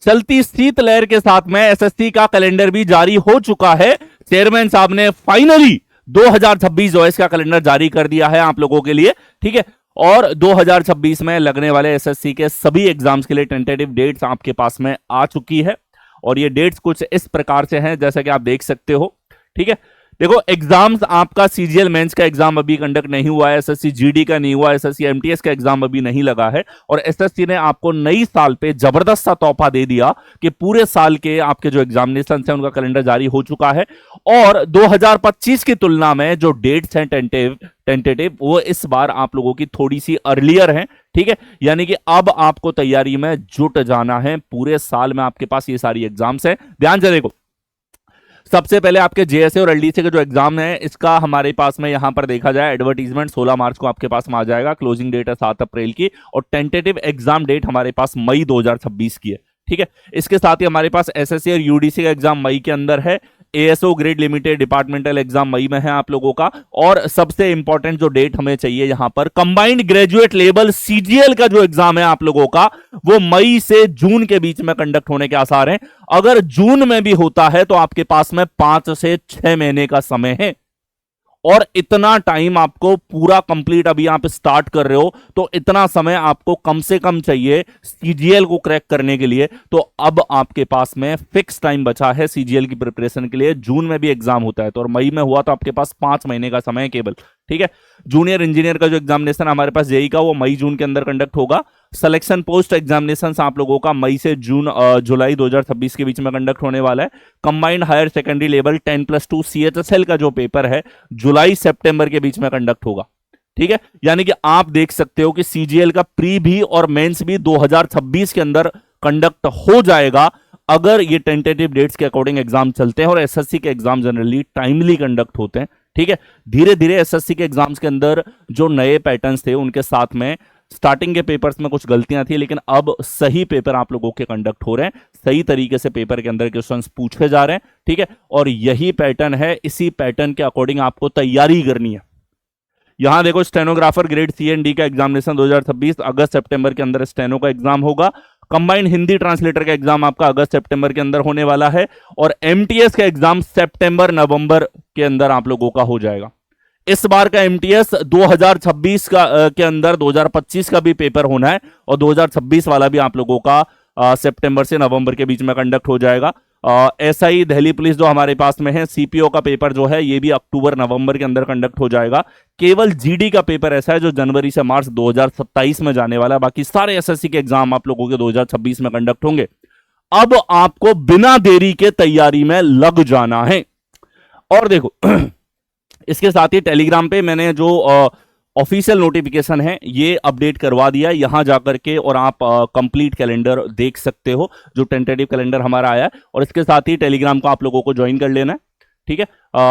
चलती शीतलहर के साथ में एसएससी का कैलेंडर भी जारी हो चुका है। चेयरमैन साहब ने फाइनली 2026 जो है इसका कैलेंडर जारी कर दिया है आप लोगों के लिए, ठीक है। और 2026 में लगने वाले एसएससी के सभी एग्जाम्स के लिए टेंटेटिव डेट्स आपके पास में आ चुकी है। और ये डेट्स कुछ इस प्रकार से हैं जैसा कि आप देख सकते हो, ठीक है। देखो, एग्जाम्स आपका सीजीएल मेंस का एग्जाम अभी कंडक्ट नहीं हुआ है, एसएससी जीडी का नहीं हुआ, एसएससी एमटीएस का एग्जाम अभी नहीं लगा है। और एसएससी ने आपको नई साल पे जबरदस्त सा तोहफा दे दिया कि पूरे साल के आपके जो एग्जामिनेशन है उनका कैलेंडर जारी हो चुका है। और 2025 की तुलना में जो डेट्स हैं टेंटेटिव वो इस बार आप लोगों की थोड़ी सी अर्लियर हैं, ठीक है। यानी कि अब आपको तैयारी में जुट जाना है। पूरे साल में आपके पास ये सारी एग्जाम्स हैं। ध्यान से देखो, सबसे पहले आपके जेएसए और एलडीसी का जो एग्जाम है इसका हमारे पास में यहां पर देखा जाए एडवर्टीजमेंट 16 मार्च को आपके पास में आ जाएगा। क्लोजिंग डेट है 7 अप्रैल की और टेंटेटिव एग्जाम डेट हमारे पास मई 2026 की है, ठीक है। इसके साथ ही हमारे पास एसएससी और यूडीसी का एग्जाम मई के अंदर है। ASO grade limited departmental exam मई में है आप लोगों का। और सबसे इंपॉर्टेंट जो डेट हमें चाहिए यहां पर, कंबाइंड ग्रेजुएट लेवल सीजीएल का जो एग्जाम है आप लोगों का वो मई से जून के बीच में कंडक्ट होने के आसार हैं। अगर जून में भी होता है तो आपके पास में 5 से 6 महीने का समय है। और इतना टाइम आपको पूरा कंप्लीट, अभी आप स्टार्ट कर रहे हो तो इतना समय आपको कम से कम चाहिए सीजीएल को क्रैक करने के लिए। तो अब आपके पास में फिक्स टाइम बचा है सीजीएल की प्रिपरेशन के लिए। जून में भी एग्जाम होता है तो, और मई में हुआ तो आपके पास 5 महीने का समय है केवल, ठीक है। जूनियर इंजीनियर का जो एग्जामिनेशन हमारे पास जेई का वो मई जून के अंदर कंडक्ट होगा। सिलेक्शन पोस्ट एग्जामिनेशन आप लोगों का मई से जुलाई 2026 के बीच में कंडक्ट होने वाला है। Combined higher secondary level 10+2 CHSL का जो पेपर है जुलाई सितंबर के बीच में कंडक्ट होगा, ठीक है। यानी कि आप देख सकते हो कि सीजीएल का प्री भी और मेंस भी 2026 के अंदर कंडक्ट हो जाएगा अगर ये टेंटेटिव डेट्स के अकॉर्डिंग एग्जाम चलते हैं। और एसएससी के एग्जाम जनरली टाइमली कंडक्ट होते हैं, ठीक है। धीरे धीरे एसएससी के एग्जाम्स के अंदर जो नए पैटर्न्स थे उनके साथ में स्टार्टिंग के पेपर्स में कुछ गलतियां थी, लेकिन अब सही पेपर आप लोगों के कंडक्ट हो रहे हैं। सही तरीके से पेपर के अंदर क्वेश्चंस पूछे जा रहे हैं, ठीक है। और यही पैटर्न है, इसी पैटर्न के अकॉर्डिंग आपको तैयारी करनी है। यहां देखो, stenographer grade C and D का एग्जामिनेशन 2026 अगस्त सितंबर के अंदर स्टेनो का एग्जाम होगा। कंबाइंड हिंदी ट्रांसलेटर का एग्जाम आपका अगस्त सितंबर के अंदर होने वाला है। और एमटीएस का एग्जाम सितंबर नवंबर के अंदर आप लोगों का हो जाएगा। इस बार का एमटीएस 2026 के अंदर 2025 का भी पेपर होना है और 2026 वाला भी आप लोगों का सितंबर से नवंबर के बीच में कंडक्ट हो जाएगा। एसआई दिल्ली पुलिस जो हमारे पास में है, सीपीओ का पेपर जो है ये भी अक्टूबर नवंबर के अंदर कंडक्ट हो जाएगा। केवल जीडी का पेपर ऐसा है जो जनवरी से मार्च 2027 में जाने वाला है। बाकी सारे एसएससी के एग्जाम आप लोगों के 2026 में कंडक्ट होंगे। अब आपको बिना देरी के तैयारी में लग जाना है। और देखो इसके साथ ही टेलीग्राम पे मैंने जो ऑफिशियल नोटिफिकेशन है ये अपडेट करवा दिया, यहां जाकर के और आप कंप्लीट कैलेंडर देख सकते हो जो टेंटेटिव कैलेंडर हमारा आया है। और इसके साथ ही टेलीग्राम को आप लोगों को ज्वाइन कर लेना है, ठीक है।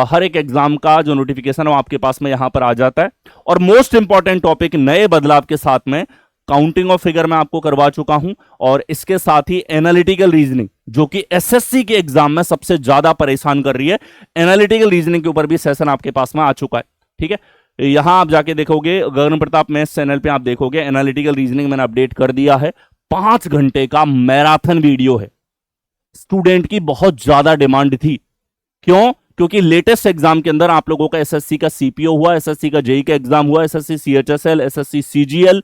हर एक एग्जाम का जो नोटिफिकेशन है वो आपके पास में यहां पर आ जाता है। और मोस्ट इंपॉर्टेंट टॉपिक, नए बदलाव के साथ में काउंटिंग ऑफ फिगर मैं आपको करवा चुका हूं। और इसके साथ ही एनालिटिकल रीजनिंग जो कि एसएससी के एग्जाम में सबसे ज्यादा परेशान कर रही है, एनालिटिकल रीजनिंग के ऊपर भी सेशन आपके पास में आ चुका है, ठीक है। यहां आप जाके देखोगे गगन प्रताप मैथ्स चैनल पे आप देखोगे एनालिटिकल रीजनिंग मैंने अपडेट कर दिया है। 5 घंटे का मैराथन वीडियो है। स्टूडेंट की बहुत ज्यादा डिमांड थी। क्यों? क्योंकि लेटेस्ट एग्जाम के अंदर आप लोगों का एसएससी का सीपीओ हुआ, एसएससी का जेई का एग्जाम हुआ, SSC CHSL, SSC CGL,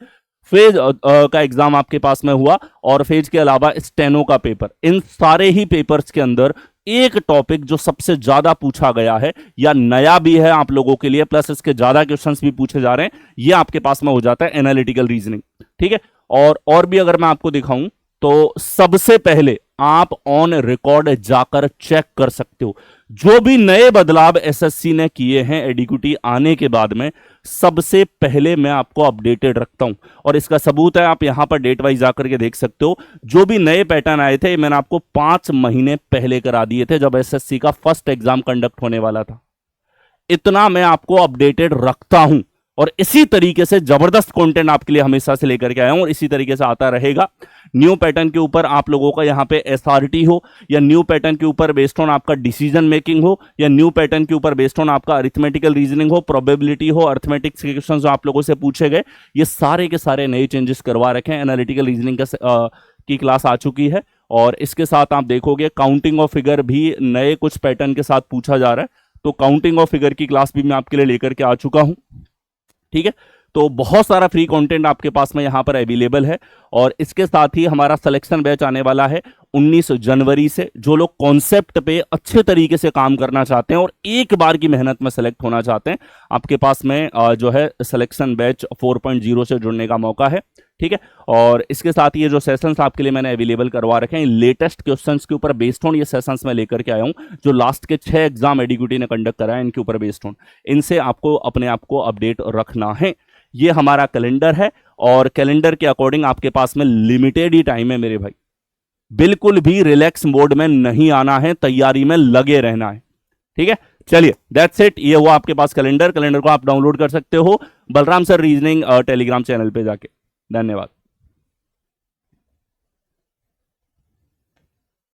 phase का एग्जाम आपके पास में हुआ और फेज के अलावा स्टेनो का पेपर। इन सारे ही पेपर्स के अंदर एक टॉपिक जो सबसे ज्यादा पूछा गया है या नया भी है आप लोगों के लिए, प्लस इसके ज्यादा क्वेश्चंस भी पूछे जा रहे हैं, ये आपके पास में हो जाता है एनालिटिकल रीजनिंग, ठीक है। और भी अगर मैं आपको दिखाऊं तो सबसे पहले आप ऑन रिकॉर्ड जाकर चेक कर सकते हो जो भी नए बदलाव एसएससी ने किए हैं एडीक्यूटी आने के बाद में, सबसे पहले मैं आपको अपडेटेड रखता हूं। और इसका सबूत है, आप यहां पर डेट वाइज जाकर के देख सकते हो। जो भी नए पैटर्न आए थे मैंने आपको 5 महीने पहले करा दिए थे जब एसएससी का फर्स्ट एग्जाम कंडक्ट होने वाला था। इतना मैं आपको अपडेटेड रखता हूं और इसी तरीके से जबरदस्त कंटेंट आपके लिए हमेशा से लेकर के आया हूं और इसी तरीके से आता रहेगा। न्यू पैटर्न के ऊपर आप लोगों का यहां पे एसआरटी हो, या न्यू पैटर्न के ऊपर बेस्ड ऑन आपका डिसीजन मेकिंग हो, या न्यू पैटर्न के ऊपर बेस्ड ऑन आपका अरिथमेटिकल रीजनिंग हो, प्रोबेबिलिटी हो, अरिथमेटिक्स के क्वेश्चंस जो आप लोगों से पूछे गए, ये सारे के सारे नए चेंजेस करवा रखे हैं। एनालिटिकल रीजनिंग की क्लास आ चुकी है और इसके साथ आप देखोगे काउंटिंग ऑफ फिगर भी नए कुछ पैटर्न के साथ पूछा जा रहा है, तो काउंटिंग ऑफ फिगर की क्लास भी मैं आपके लिए लेकर के आ चुका हूं। ठीक है, तो बहुत सारा फ्री कंटेंट आपके पास में यहां पर अवेलेबल है। और इसके साथ ही हमारा सिलेक्शन बैच आने वाला है 19 जनवरी से। जो लोग कॉन्सेप्ट पे अच्छे तरीके से काम करना चाहते हैं और एक बार की मेहनत में सेलेक्ट होना चाहते हैं, आपके पास में जो है सिलेक्शन बैच 4.0 से जुड़ने का मौका है। ठीक है, और इसके साथ ये जो सेशंस आपके लिए मैंने अवेलेबल करवा रखे हैं, लेटेस्ट क्वेश्चंस के ऊपर बेस्ड ऑन ये सेशंस मैं लेकर के आया हूं, जो लास्ट के 6 एग्जाम एडीक्यूटी ने कंडक्ट कराया इनके ऊपर बेस्ड ऑन, इनसे आपको अपने आप को अपडेट रखना है। ये हमारा कैलेंडर है और कैलेंडर के अकॉर्डिंग आपके पास में लिमिटेड ही टाइम है मेरे भाई, बिल्कुल भी रिलैक्स मोड में नहीं आना है, तैयारी में लगे रहना है। ठीक है, चलिए दैट्स इट, ये हुआ आपके पास कैलेंडर। कैलेंडर को आप डाउनलोड कर सकते हो Balram sir reasoning Telegram channel पे जाके। धन्यवाद।